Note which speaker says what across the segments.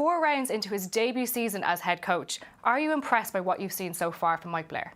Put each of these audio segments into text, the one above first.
Speaker 1: 4 rounds into his debut season as head coach. Are you impressed by what you've seen so far from Mike Blair?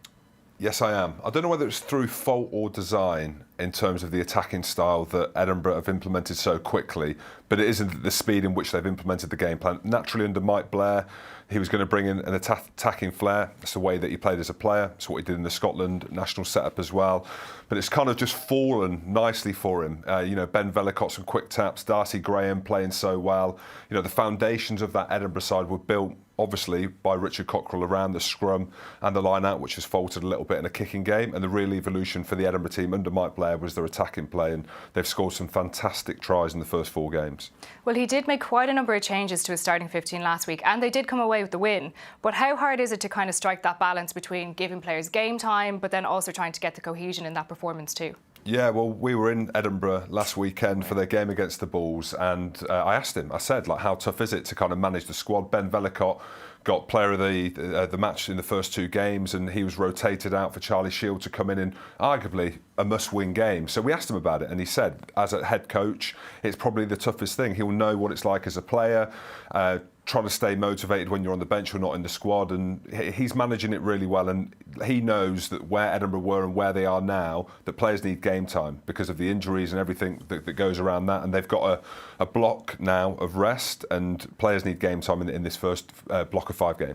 Speaker 2: Yes, I am. I don't know whether it's through fault or design in terms of the attacking style that Edinburgh have implemented so quickly, but it isn't the speed in which they've implemented the game plan. Naturally, under Mike Blair, he was going to bring in an attacking flair. It's the way that he played as a player. It's what he did in the Scotland national setup as well. But it's kind of just fallen nicely for him. Ben Vellicott, some quick taps, Darcy Graham playing so well. The foundations of that Edinburgh side were built obviously by Richard Cockrell around the scrum and the line-out, which has faltered a little bit in a kicking game. And the real evolution for the Edinburgh team under Mike Blair was their attacking play, and they've scored some fantastic tries in the first 4 games.
Speaker 1: Well, he did make quite a number of changes to his starting 15 last week, and they did come away with the win. But how hard is it to kind of strike that balance between giving players game time, but then also trying to get the cohesion in that performance too?
Speaker 2: Yeah, well, we were in Edinburgh last weekend for their game against the Bulls, and I asked him, I said, how tough is it to kind of manage the squad? Ben Vellicott got player of the match in the first 2 games, and he was rotated out for Charlie Shield to come in arguably a must-win game. So we asked him about it, and he said, as a head coach, it's probably the toughest thing. He'll know what it's like as a player, trying to stay motivated when you're on the bench or not in the squad, and he's managing it really well. And he knows that where Edinburgh were and where they are now, that players need game time because of the injuries and everything that goes around that. And they've got a block now of rest, and players need game time in this first block of 5 games.